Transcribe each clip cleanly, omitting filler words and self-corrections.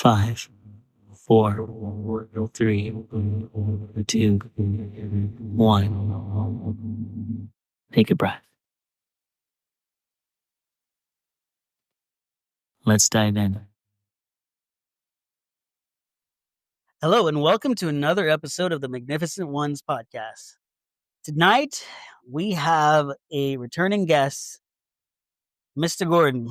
5, 4, 3, 2, 1. Take a breath. Let's dive in. Hello, and welcome to another episode of the Magnificent Ones podcast. Tonight, we have a returning guest, Mr. Gordon.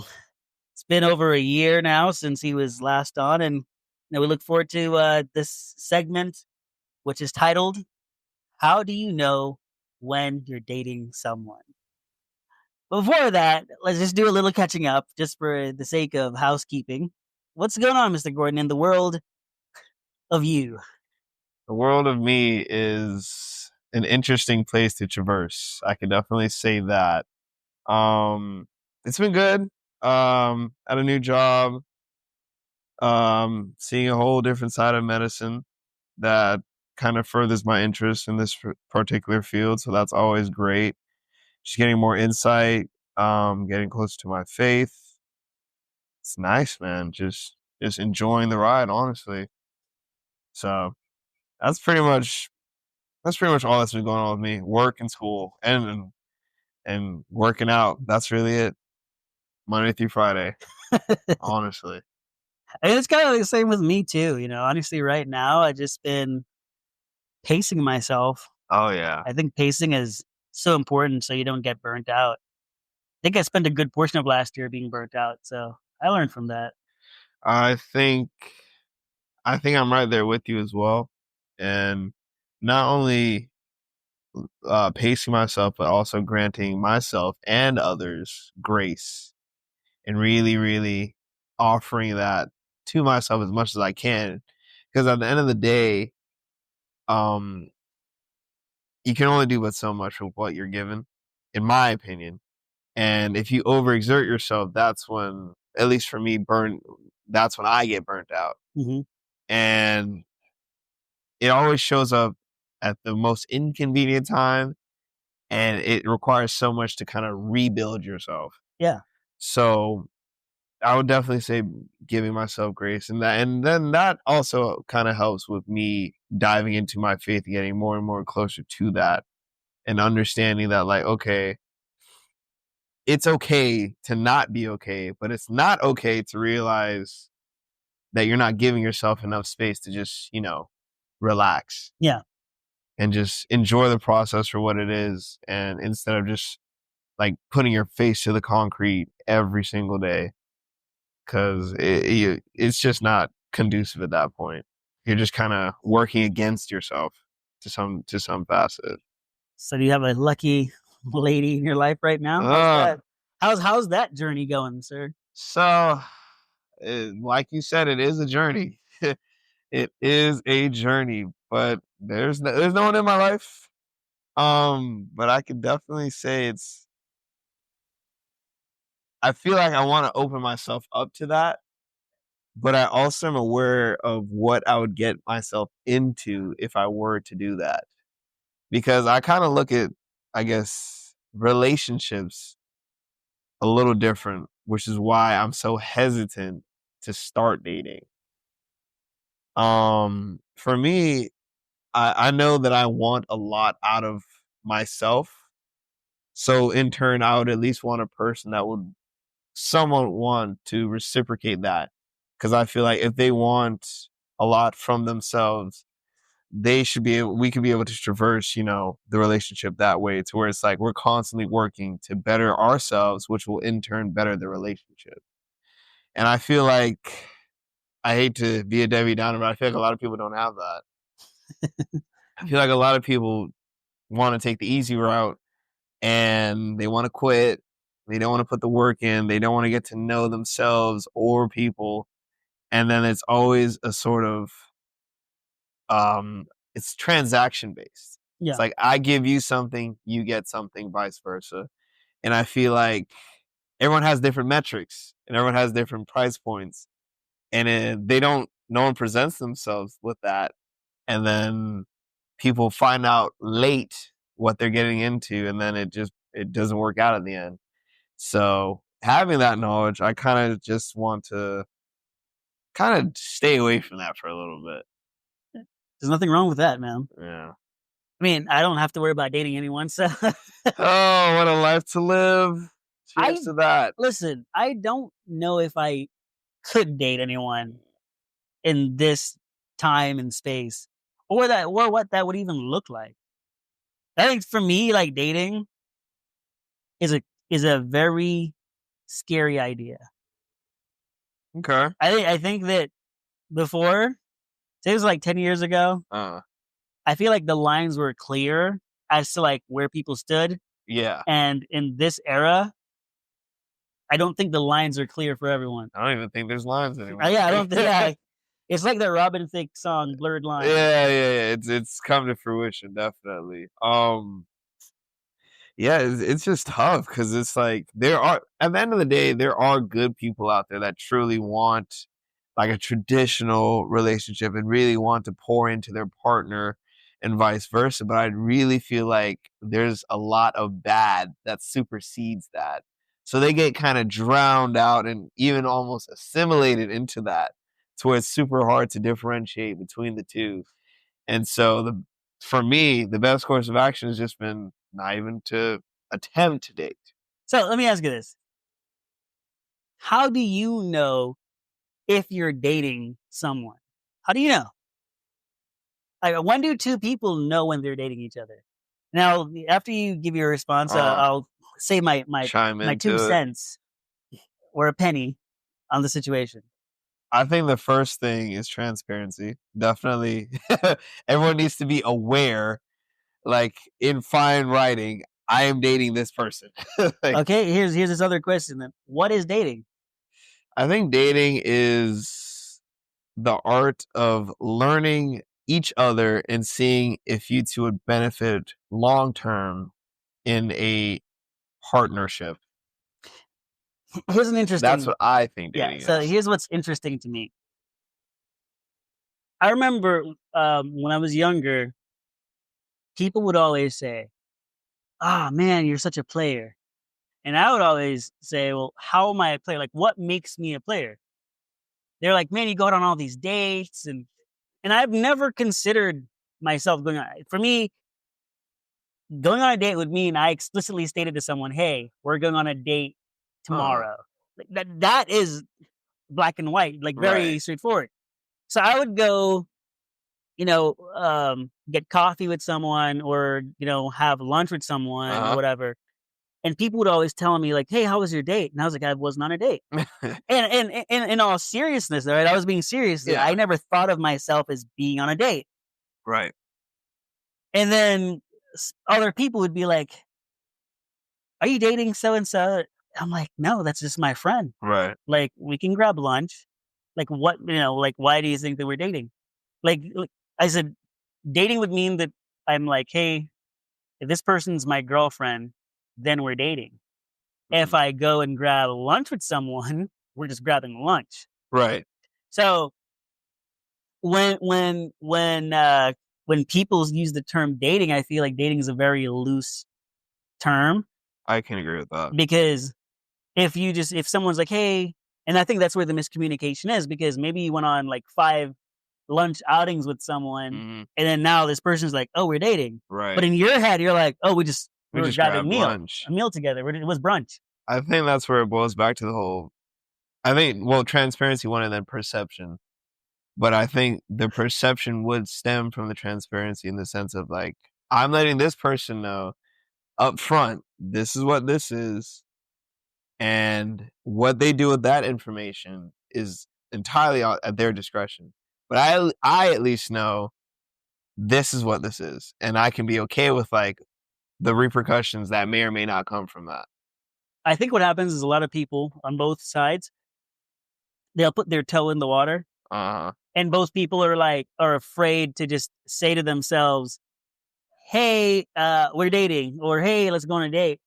It's been over a year now since he was last on, and we look forward to this segment, which is titled, How Do You Know When You're Dating Someone? Before that, let's just do a little catching up, just for the sake of housekeeping. What's going on, Mr. Gordon, in the world of you? The world of me is an interesting place to traverse. I can definitely say that. It's been good. At a new job, seeing a whole different side of medicine that kind of furthers my interest in this particular field. So that's always great. Just getting more insight, getting closer to my faith. It's nice, man. Just enjoying the ride, honestly. So that's pretty much all that's been going on with me. Work and school and working out. That's really it. Monday through Friday. Honestly. I mean, it's kind of the same with me too. Honestly, right now, I've just been pacing myself. Oh yeah. I think pacing is so important so you don't get burnt out. I think I spent a good portion of last year being burnt out, so I learned from that. I think I'm right there with you as well. And not only pacing myself, but also granting myself and others grace and really, really offering that to myself as much as I can. Because at the end of the day, you can only do but so much with what you're given, in my opinion. And if you overexert yourself, that's when, at least for me, that's when I get burnt out. Mm-hmm. And it always shows up at the most inconvenient time, and it requires so much to kind of rebuild yourself. Yeah. So I would definitely say giving myself grace, and then that also kind of helps with me diving into my faith, getting more and more closer to that, and understanding that, like, okay, it's okay to not be okay, but it's not okay to realize that you're not giving yourself enough space to just, relax. Yeah. And just enjoy the process for what it is. And instead of just like putting your face to the concrete every single day, because it's just not conducive at that point. You're just kind of working against yourself to some facet. So do you have a lucky lady in your life right now? How's that journey going, sir? So, like you said, it is a journey. It is a journey, but there's no one in my life. But I could definitely say I feel like I want to open myself up to that, but I also am aware of what I would get myself into if I were to do that. Because I kind of look at, I guess, relationships a little different, which is why I'm so hesitant to start dating. For me, I know that I want a lot out of myself. So in turn, I would at least want a person that would somewhat want to reciprocate that. Because I feel like if they want a lot from themselves, we could be able to traverse, the relationship that way, to where it's like we're constantly working to better ourselves, which will in turn better the relationship. And I feel like, I hate to be a Debbie Downer, but I feel like a lot of people don't have that. I feel like a lot of people want to take the easy route and they want to quit. They don't want to put the work in. They don't want to get to know themselves or people. And then it's always a sort of, it's transaction based. Yeah. It's like, I give you something, you get something, vice versa. And I feel like everyone has different metrics and everyone has different price points. And no one presents themselves with that. And then people find out late what they're getting into, and then it doesn't work out at the end. So having that knowledge, I kind of just want to kind of stay away from that for a little bit. There's nothing wrong with that, man. Yeah. I mean, I don't have to worry about dating anyone, so Oh, what a life to live. Cheers to that. listen, I don't know if I could date anyone in this time and space, or what that would even look like. I think for me, like, dating is a very scary idea. Okay. I think that before, say it was like 10 years ago, I feel like the lines were clear as to like where people stood. Yeah. And in this era, I don't think the lines are clear for everyone. I don't even think there's lines anymore. Yeah, I don't think that. It's like the Robin Thicke song, "Blurred Lines." Yeah. It's come to fruition, definitely. Yeah, it's just tough because it's like there are, at the end of the day, there are good people out there that truly want like a traditional relationship and really want to pour into their partner and vice versa. But I really feel like there's a lot of bad that supersedes that. So they get kind of drowned out and even almost assimilated into that to where it's super hard to differentiate between the two. And so for me, the best course of action has just been not even to attempt to date. So let me ask you this. How do you know if you're dating someone? How do you know? Like, when do two people know when they're dating each other? Now, after you give your response, I'll say my 2 cents or a penny on the situation. I think the first thing is transparency. Definitely. Everyone needs to be aware, like in fine writing, I am dating this person. Like, okay, here's this other question then. What is dating? I think dating is the art of learning each other and seeing if you two would benefit long term in a partnership. Here's an interesting. That's what I think dating is. So here's what's interesting to me. I remember when I was younger, people would always say, "Ah, man, you're such a player," and I would always say, "Well, how am I a player? Like, what makes me a player?" They're like, "Man, you go out on all these dates," and I've never considered myself going on. For me, going on a date would mean I explicitly stated to someone, "Hey, we're going on a date tomorrow." Like, that is black and white, like very straightforward. So I would go, get coffee with someone or, have lunch with someone or whatever. And people would always tell me like, "Hey, how was your date?" And I was like, "I wasn't on a date." and in all seriousness, right? I was being serious. Yeah. I never thought of myself as being on a date. Right. And then other people would be like, "Are you dating so-and-so?" I'm like, "No, that's just my friend." Right. Like, we can grab lunch. Like, what, like, why do you think that we're dating? Like I said, dating would mean that I'm like, "Hey, if this person's my girlfriend, then we're dating." Mm-hmm. If I go and grab lunch with someone, we're just grabbing lunch. Right. So when people use the term dating, I feel like dating is a very loose term. I can agree with that. Because if someone's like, "Hey," and I think that's where the miscommunication is, because maybe you went on like 5 lunch outings with someone, and then now this person's like, "Oh, we're dating." Right. But in your head, you're like, "Oh, we just grabbed a meal together. It was brunch." I think that's where it boils back to the whole. Transparency one, and then perception. But I think the perception would stem from the transparency in the sense of like, I'm letting this person know up front, this is what this is. And what they do with that information is entirely at their discretion. But I at least know this is what this is. And I can be okay with like the repercussions that may or may not come from that. I think what happens is a lot of people on both sides, they'll put their toe in the water. And both people are afraid to just say to themselves, "Hey, we're dating," or "Hey, let's go on a date."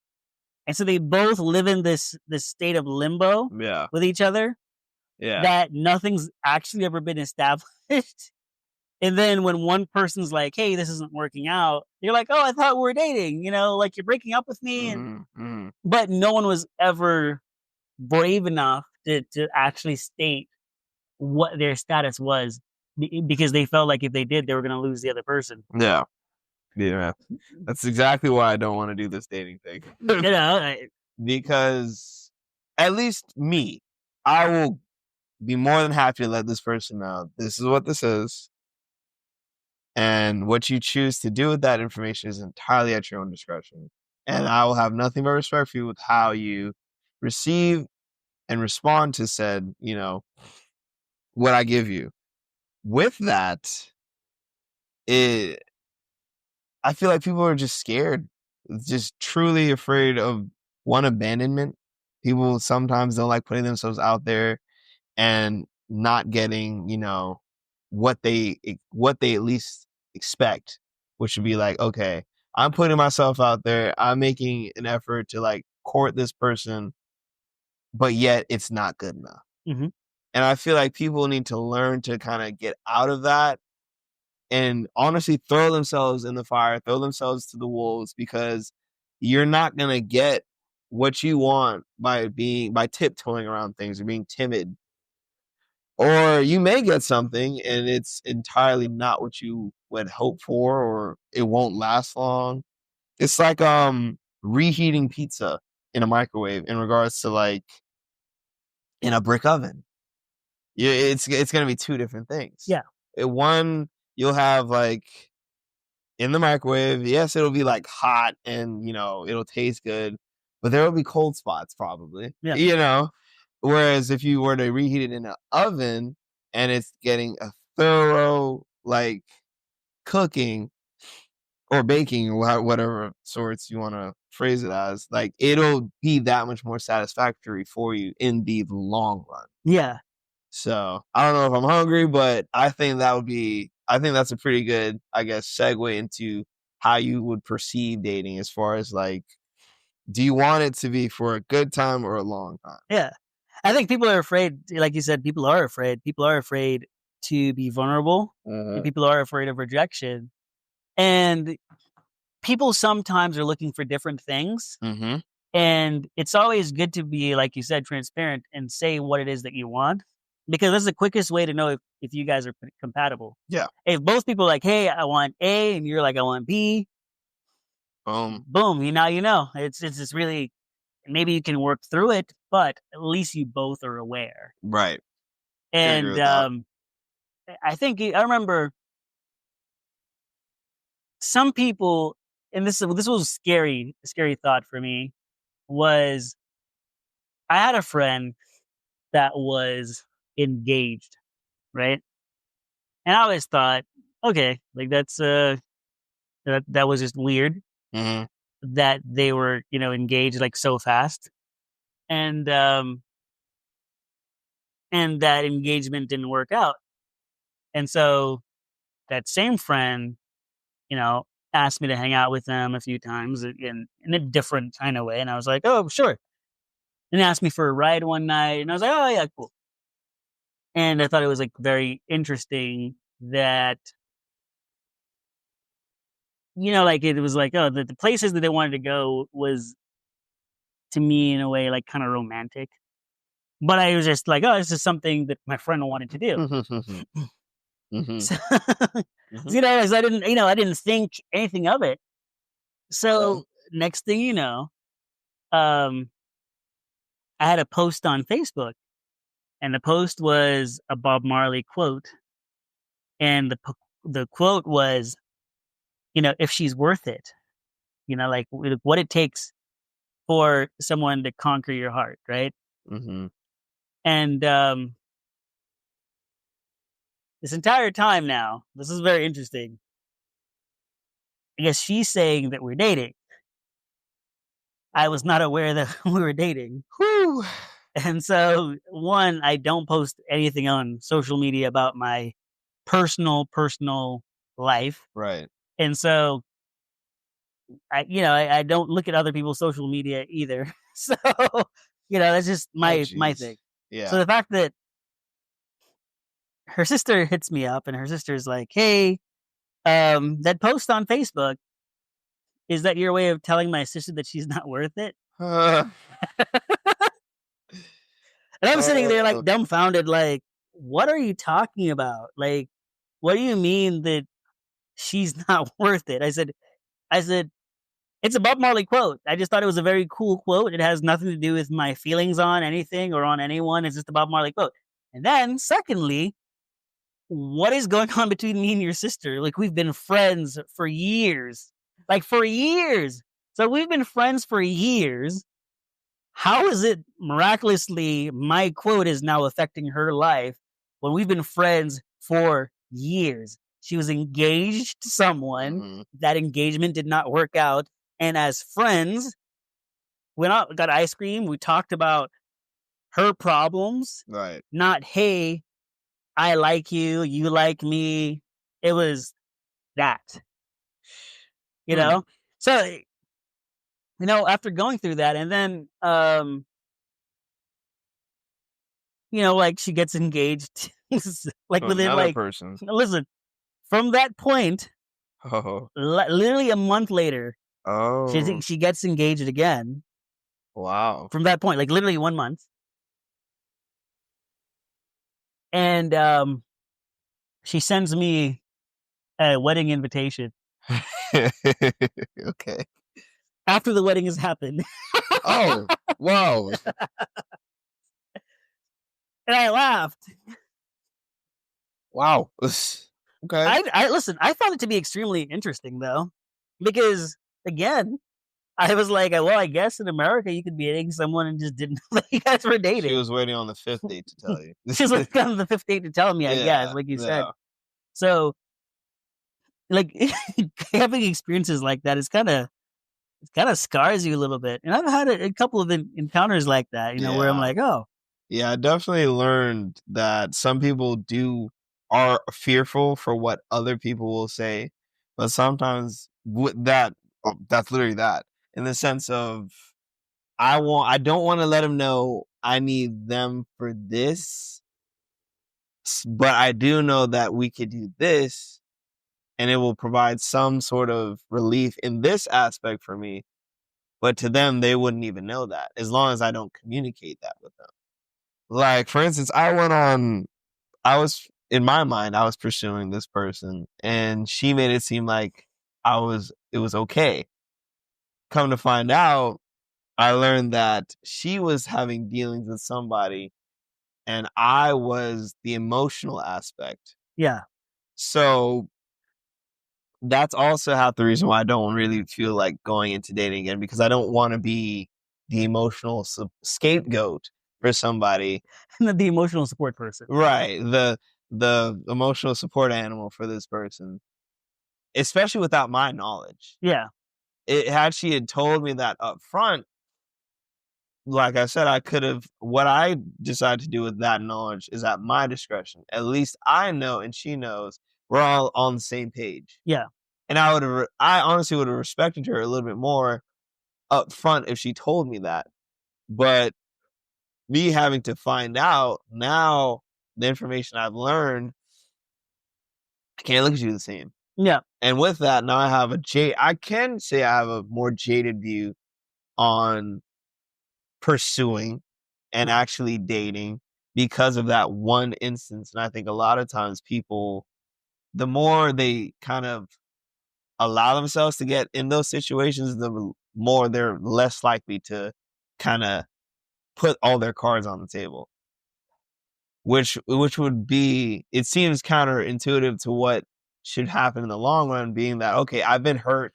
And so they both live in this state of limbo with each other. Yeah. That nothing's actually ever been established. And then when one person's like, "Hey, this isn't working out," you're like, "Oh, I thought we were dating, like you're breaking up with me." But no one was ever brave enough to actually state what their status was because they felt like if they did, they were going to lose the other person. Yeah. That's exactly why I don't want to do this dating thing. Because at least me, I will be more than happy to let this person know this is what this is. And what you choose to do with that information is entirely at your own discretion. And I will have nothing but respect for you with how you receive and respond to said, what I give you. With that, I feel like people are just scared, just truly afraid of abandonment. People sometimes don't like putting themselves out there and not getting, what they at least expect, which would be like, okay, I'm putting myself out there. I'm making an effort to like court this person, but yet it's not good enough. Mm-hmm. And I feel like people need to learn to kind of get out of that and honestly throw themselves in the fire, throw themselves to the wolves, because you're not going to get what you want by tiptoeing around things or being timid. Or you may get something and it's entirely not what you would hope for, or it won't last long. It's like reheating pizza in a microwave in regards to like in a brick oven. It's going to be two different things. Yeah. One, you'll have like in the microwave, yes, it'll be like hot and, it'll taste good, but there will be cold spots probably, Whereas if you were to reheat it in an oven and it's getting a thorough like cooking or baking or whatever sorts you want to phrase it as, like it'll be that much more satisfactory for you in the long run. Yeah. So I don't know if I'm hungry, but I think that's a pretty good, I guess, segue into how you would perceive dating as far as like, do you want it to be for a good time or a long time? Yeah. I think people are afraid, like you said, people are afraid. People are afraid to be vulnerable. And people are afraid of rejection. And people sometimes are looking for different things. Mm-hmm. And it's always good to be, like you said, transparent and say what it is that you want. Because that's the quickest way to know if you guys are compatible. Yeah. If both people are like, hey, I want A, and you're like, I want B. Boom. It's just really, maybe you can work through it, but at least you both are aware. Right. And I remember some people, and this was a scary thought for me, was I had a friend that was engaged, right? And I always thought, okay, like that was just weird that they were, engaged like so fast. And that engagement didn't work out. And so that same friend, asked me to hang out with them a few times in a different kind of way. And I was like, oh, sure. And asked me for a ride one night. And I was like, oh, yeah, cool. And I thought it was like very interesting that, like it was like, oh, the places that they wanted to go was, to me, in a way, like kind of romantic. But I was just like, oh, this is something that my friend wanted to do. Mm-hmm. So, I didn't think anything of it. So next thing you know, I had a post on Facebook, and the post was a Bob Marley quote, and the quote was, if she's worth it, like what it takes for someone to conquer your heart, right? Mm-hmm. And this entire time now, this is very interesting. I guess she's saying that we're dating. I was not aware that we were dating. Whew. And so, one, I don't post anything on social media about my personal life. Right. And so, I don't look at other people's social media either. So, that's just my thing. Yeah. So the fact that her sister hits me up and her sister's like, hey, that post on Facebook, is that your way of telling my sister that she's not worth it? And I'm sitting there like dumbfounded, like, what are you talking about? Like, what do you mean that she's not worth it? I said, it's a Bob Marley quote. I just thought it was a very cool quote. It has nothing to do with my feelings on anything or on anyone. It's just a Bob Marley quote. And then, secondly, what is going on between me and your sister? Like, we've been friends for years. Like, for years. So we've been friends for years. How is it miraculously my quote is now affecting her life when we've been friends for years? She was engaged to someone. Mhm. That engagement did not work out. And as friends, went out, got ice cream. We talked about her problems, Right. not, hey, I like you, you like me. It was that, you Hmm. know? So, you know, after going through that, and then, you know, like she gets engaged, like To within another like, person. listen, from that point, Oh. literally a month later, Oh. she gets engaged again. Wow. From that point, like literally 1 month. And she sends me a wedding invitation Okay. after the wedding has happened. Oh. Wow. And I laughed. Wow. Okay. I listen, I found it to be extremely interesting though, because again, I was like, well, I guess in America you could be dating someone and just didn't know that you guys were She dating. was waiting on the fifth date to tell you. She was like on the 5th date to tell me, I guess, Yeah. like you said. Yeah. So, like, having experiences like that is kind of scars you a little bit. And I've had a couple of encounters like that, you know, where I'm Yeah. like, oh, Yeah, I definitely learned that some people are fearful for what other people will say, but sometimes with that, that's literally that in the sense of I don't want to let them know I need them for this, but I do know that we could do this, and it will provide some sort of relief in this aspect for me. But to them, they wouldn't even know that as long as I don't communicate that with them. Like, for instance, in my mind, I was pursuing this person and she made it seem like it was okay. Come to find out, I learned that she was having dealings with somebody and I was the emotional aspect. yeah, So that's also half the reason why I don't really feel like going into dating again, because I don't want to be the emotional scapegoat for somebody. the emotional support person. Right. The emotional support animal for this person, especially without my knowledge. Yeah, Had she had told me that up front, like I said, I could have. What I decide to do with that knowledge is at my discretion. At least I know, and she knows we're all on the same page. yeah, And I honestly would have respected her a little bit more up front if she told me that. But me having to find out now, the information I've learned, I can't look at you the same. yeah, And with that, now I can say I have a more jaded view on pursuing and actually dating because of that one instance. And I think a lot of times people, the more they kind of allow themselves to get in those situations, the more they're less likely to kind of put all their cards on the table. Which would be, it seems counterintuitive to what should happen in the long run, being that, okay, I've been hurt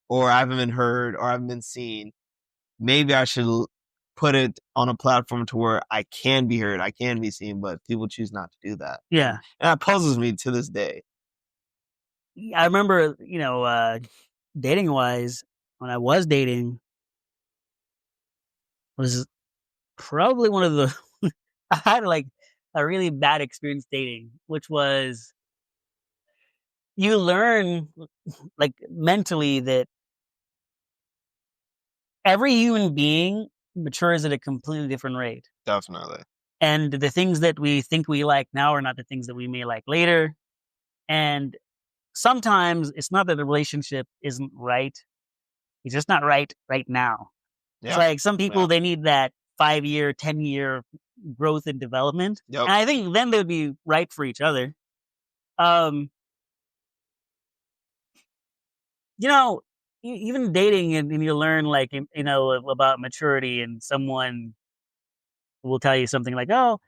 or I haven't been heard or I haven't been seen. Maybe I should put it on a platform to where I can be heard, I can be seen, but people choose not to do that. yeah. And that puzzles me to this day. I remember, you know, dating wise, when I was dating, was probably one of the I had like a really bad experience dating, which was you learn like mentally that every human being matures at a completely different rate. Definitely. And the things that we think we like now are not the things that we may like later. And sometimes it's not that the relationship isn't right. It's just not right now. It's Yeah. like some people, Yeah. they need that 5-year, 10-year growth and development. Yep. And I think then they would be right for each other. You know, even dating and you learn like, you know, about maturity, and someone will tell you something like, "Oh,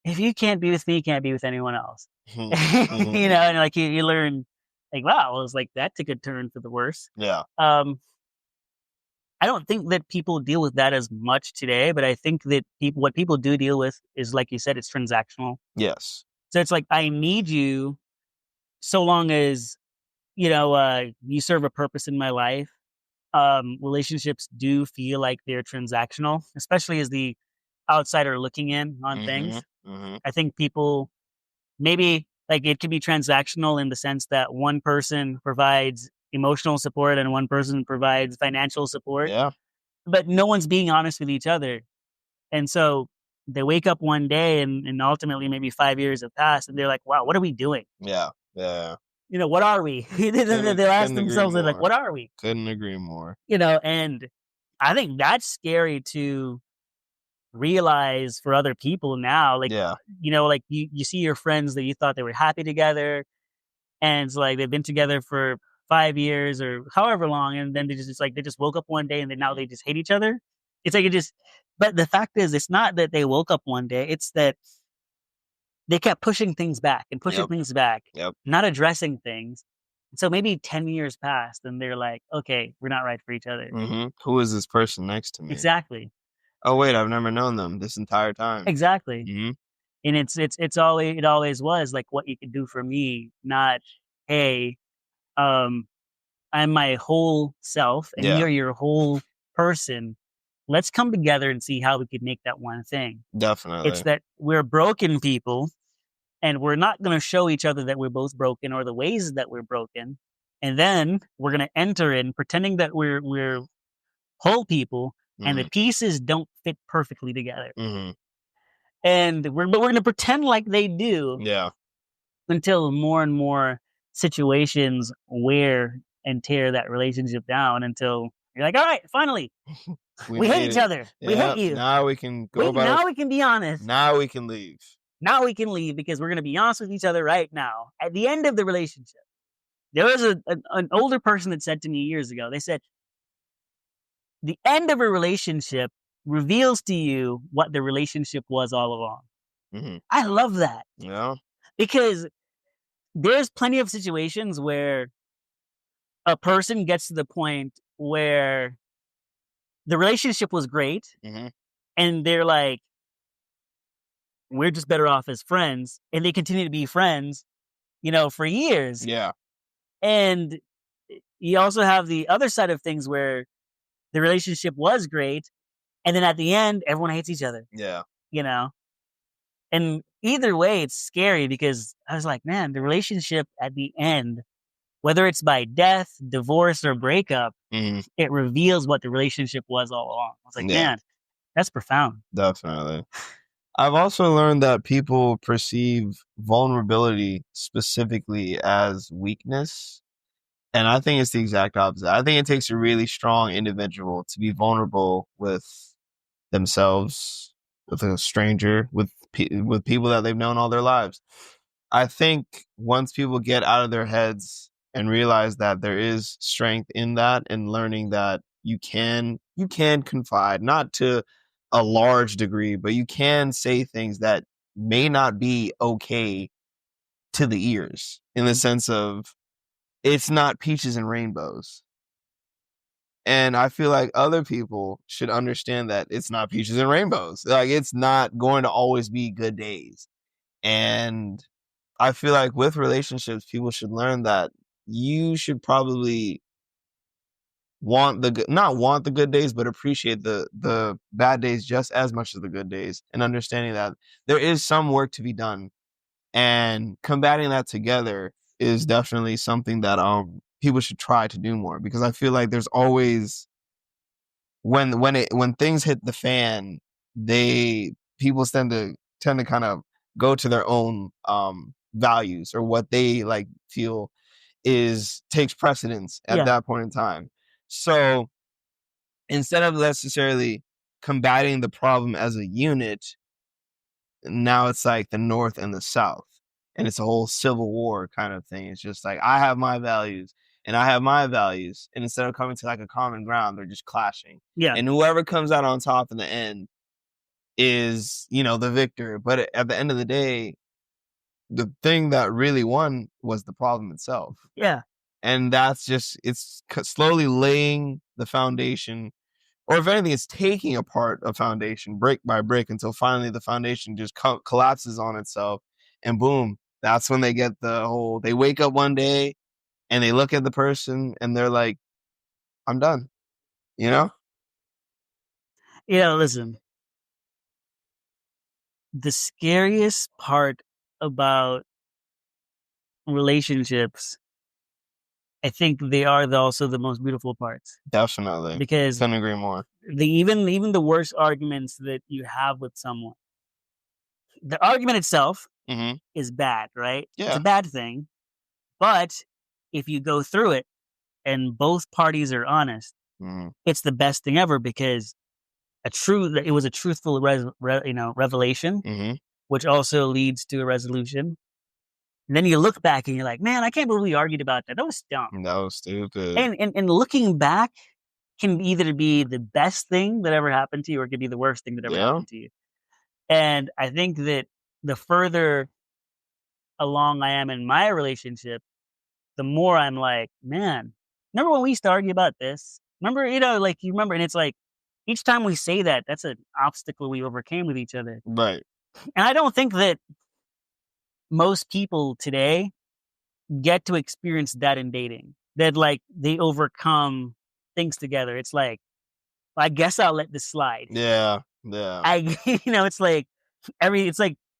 if you can't be with me, you can't be with anyone else." Mhm. You know, and like you learn like, wow, it was like that took a turn for the worse. Yeah. I don't think that people deal with that as much today, but I think that what people do deal with is, like you said, it's transactional. Yes. So it's like, I need you so long as, you know, you serve a purpose in my life. Relationships do feel like they're transactional, especially as the outsider looking in on things. I think people maybe like it can be transactional in the sense that one person provides emotional support and one person provides financial support, Yeah. but no one's being honest with each other. And so they wake up one day and ultimately maybe 5 years have passed and they're like, wow, what are we doing? Yeah. Yeah. You know, what are we? They'll ask Couldn't agree themselves, they're like, more. what are we? Couldn't agree more. You know, and I think that's scary to realize for other people now. Like, Yeah. you know, like you see your friends that you thought they were happy together, and it's like they've been together for 5 years or however long, and then they just woke up one day and then now they just hate each other. It's like it just. But the fact is, it's not that they woke up one day; it's that they kept pushing things back and pushing Yep. things back, Yep. not addressing things. So maybe 10 years passed, and they're like, "Okay, we're not right for each other." Who is this person next to me? Exactly. Oh wait, I've never known them this entire time. Exactly. Mhm. And it's always it always was like what you could do for me, not, hey, um, I'm my whole self and Yeah. you're your whole person. Let's come together and see how we could make that one thing. Definitely. It's that we're broken people and we're not going to show each other that we're both broken or the ways that we're broken. And then we're going to enter in pretending that we're whole people and the pieces don't fit perfectly together. And we're going to pretend like they do. Yeah. Until more and more situations wear and tear that relationship down until you're like, all right, finally, we hate each other. We hate you. Now we can go about now it. we can be honest. Now we can leave. Now we can leave because we're going to be honest with each other right now. At the end of the relationship, there was an older person that said to me years ago, they said, the end of a relationship reveals to you what the relationship was all along. I love that. Yeah. Because there's plenty of situations where a person gets to the point where the relationship was great and they're like, we're just better off as friends. And they continue to be friends, you know, for years. Yeah. And you also have the other side of things where the relationship was great. And then at the end, everyone hates each other. Yeah. You know? And either way, it's scary because I was like, man, the relationship at the end, whether it's by death, divorce, or breakup, it reveals what the relationship was all along. I was like, man, that's profound. Definitely. I've also learned that people perceive vulnerability specifically as weakness. And I think it's the exact opposite. I think it takes a really strong individual to be vulnerable with themselves, with a stranger, with people that they've known all their lives. I think once people get out of their heads and realize that there is strength in that, and learning that you can confide, not to a large degree, but you can say things that may not be okay to the ears, in the sense of it's not peaches and rainbows. And I feel like other people should understand that it's not peaches and rainbows. Like, it's not going to always be good days. And I feel like with relationships, people should learn that you should probably not want the good days, but appreciate the bad days just as much as the good days, and understanding that there is some work to be done, and combating that together is definitely something that people should try to do more, because I feel like there's always when things hit the fan, people tend to kind of go to their own values, or what they like feel takes precedence at that point in time. So instead of necessarily combating the problem as a unit, now it's like the North and the South, and it's a whole civil war kind of thing. It's just like I have my values and I have my values, and instead of coming to like a common ground, they're just clashing. Yeah. And whoever comes out on top in the end is, the victor. But at the end of the day, the thing that really won was the problem itself. Yeah. And that's just, it's slowly laying the foundation, or if anything, it's taking apart a foundation brick by brick until finally the foundation just collapses on itself. And boom, that's when they get they wake up one day and they look at the person and they're like, I'm done. Listen, the scariest part about relationships, I think they are also the most beautiful parts. Definitely. Because couldn't agree more. Even the worst arguments that you have with someone, the argument itself is bad, right? Yeah. It's a bad thing. But if you go through it and both parties are honest, it's the best thing ever, because it was a truthful revelation, which also leads to a resolution. And then you look back and you're like, man, I can't believe we argued about that. That was dumb. That was stupid. And looking back can either be the best thing that ever happened to you, or it could be the worst thing that ever happened to you. And I think that the further along I am in my relationship, the more I'm like, man, remember when we used to argue about this? Remember, you remember, and it's like, each time we say that, that's an obstacle we overcame with each other. Right. And I don't think that most people today get to experience that in dating, that like they overcome things together. It's like, I guess I'll let this slide. Yeah. It's like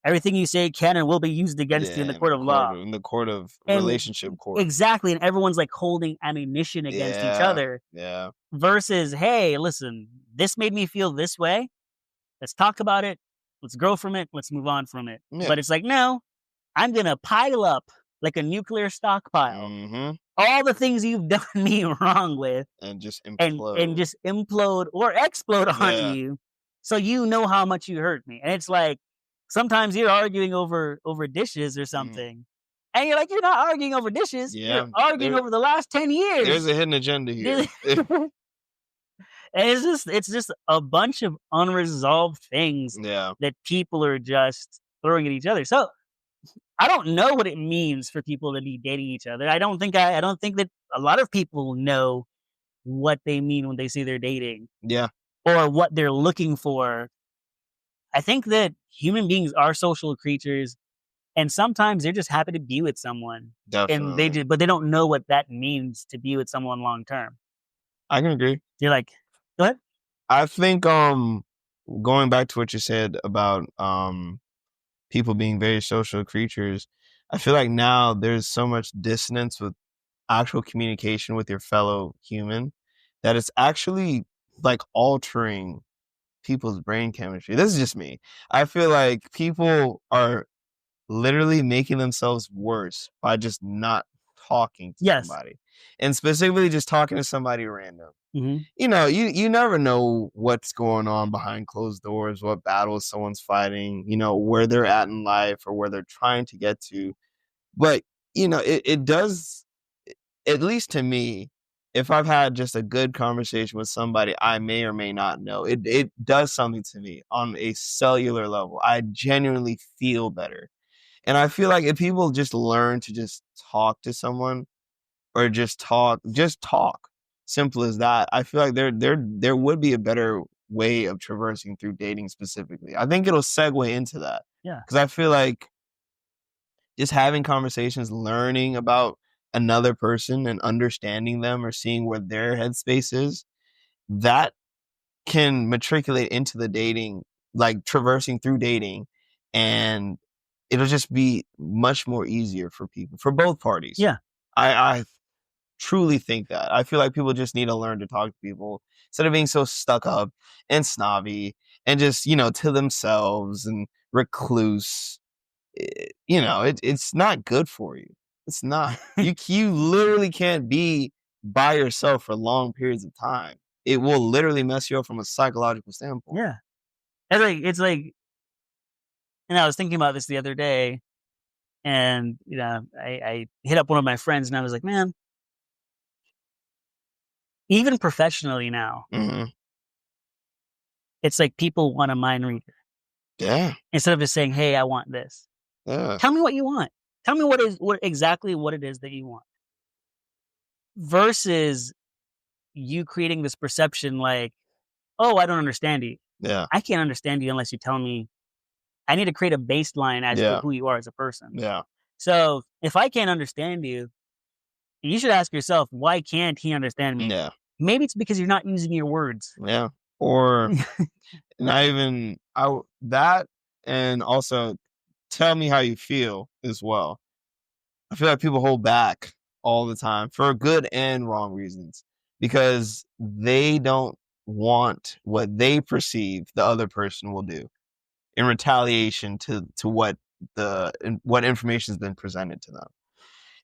everything you say can and will be used against you in the court of law. In the court of relationship court. Exactly. And everyone's like holding ammunition against each other. Yeah. Versus, hey, listen, this made me feel this way. Let's talk about it. Let's grow from it. Let's move on from it. Yeah. But it's like, no, I'm going to pile up like a nuclear stockpile all the things you've done me wrong with. And just implode. And just implode or explode on you. So you know how much you hurt me. And it's like, sometimes you're arguing over dishes or something. And you're like, you're not arguing over dishes. Yeah, you're arguing over the last 10 years. There's a hidden agenda here. And it's just a bunch of unresolved things that people are just throwing at each other. So I don't know what it means for people to be dating each other. I don't think that a lot of people know what they mean when they say they're dating. Yeah. Or what they're looking for. I think that human beings are social creatures, and sometimes they're just happy to be with someone. Definitely. But they don't know what that means to be with someone long term. I can agree. You're like, go ahead. I think going back to what you said about people being very social creatures, I feel like now there's so much dissonance with actual communication with your fellow human that it's actually like altering people's brain chemistry. This is just me. I feel like people are literally making themselves worse by just not talking to somebody, and specifically just talking to somebody random. You never know what's going on behind closed doors, what battles someone's fighting, where they're at in life or where they're trying to get to. But it does, at least to me, if I've had just a good conversation with somebody I may or may not know, it does something to me on a cellular level. I genuinely feel better. And I feel like if people just learn to just talk to someone, or just talk, simple as that, I feel like there would be a better way of traversing through dating specifically. I think it'll segue into that. Yeah. Because I feel like just having conversations, learning about another person and understanding them or seeing where their headspace is, that can matriculate into the dating, like traversing through dating, and it'll just be much more easier for people, for both parties. Yeah. I truly think that. I feel like people just need to learn to talk to people instead of being so stuck up and snobby and just, to themselves and recluse. It's not good for you. It's not. You literally can't be by yourself for long periods of time. It will literally mess you up from a psychological standpoint. Yeah. It's like And I was thinking about this the other day, and I hit up one of my friends, and I was like, man, even professionally now, it's like people want a mind reader. Yeah. Instead of just saying, hey, I want this. Yeah. Tell me what you want. Tell me exactly what it is that you want. Versus you creating this perception like, oh, I don't understand you. Yeah. I can't understand you unless you tell me. I need to create a baseline as to who you are as a person. Yeah. So if I can't understand you, you should ask yourself, why can't he understand me? Yeah. Maybe it's because you're not using your words. Yeah. Or not even that, and also tell me how you feel as well. I feel like people hold back all the time for good and wrong reasons because they don't want what they perceive the other person will do in retaliation to what information has been presented to them.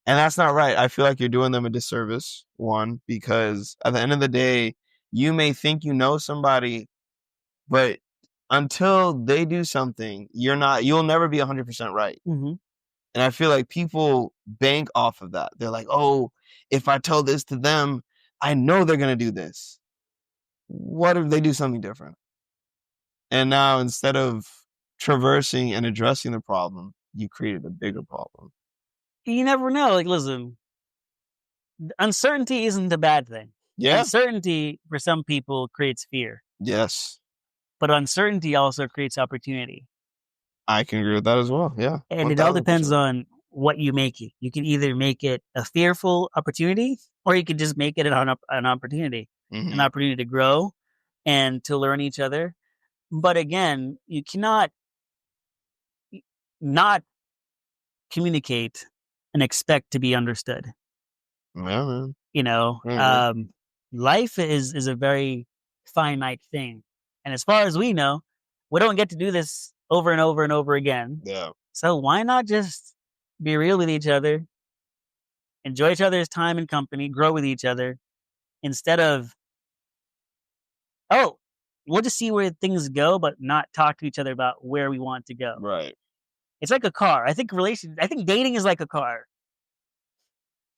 And that's not right. I feel like you're doing them a disservice, one, because at the end of the day, you may think you know somebody, but until they do something, you'll never be 100% right. Mm-hmm. And I feel like people bank off of that. They're like, oh, if I tell this to them, I know they're going to do this. What if they do something different? And now instead of traversing and addressing the problem, you created a bigger problem. You never know. Like, listen, uncertainty isn't a bad thing. Yeah. Uncertainty for some people creates fear. Yes. But uncertainty also creates opportunity. I can agree with that as well. Yeah. And it all depends on what you make it. You can either make it a fearful opportunity, or you could just make it an opportunity, an opportunity to grow and to learn each other. But again, you cannot not communicate and expect to be understood. Yeah, man. Life is a very finite thing. And as far as we know, we don't get to do this over and over and over again. Yeah. So why not just be real with each other, enjoy each other's time and company, grow with each other, instead of, oh, we'll just see where things go, but not talk to each other about where we want to go. Right. It's like a car. I think dating is like a car.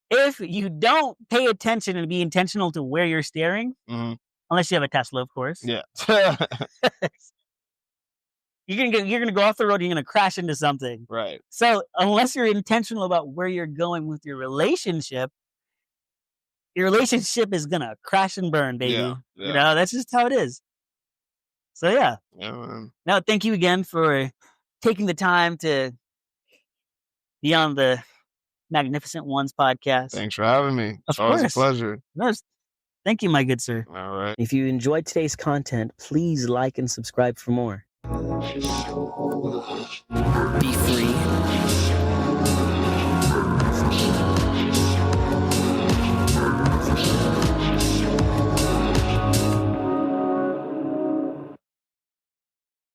If you don't pay attention and be intentional to where you're steering, unless you have a Tesla, of course. Yeah. You're gonna go off the road. You're gonna crash into something. Right. So unless you're intentional about where you're going with your relationship is gonna crash and burn, baby. Yeah. That's just how it is. So yeah. Yeah, man. Now, thank you again for taking the time to be on the Magnificent Ones podcast. Thanks for having me. It's always a pleasure. Thank you, my good sir. All right. If you enjoyed today's content, please like and subscribe for more. Be free.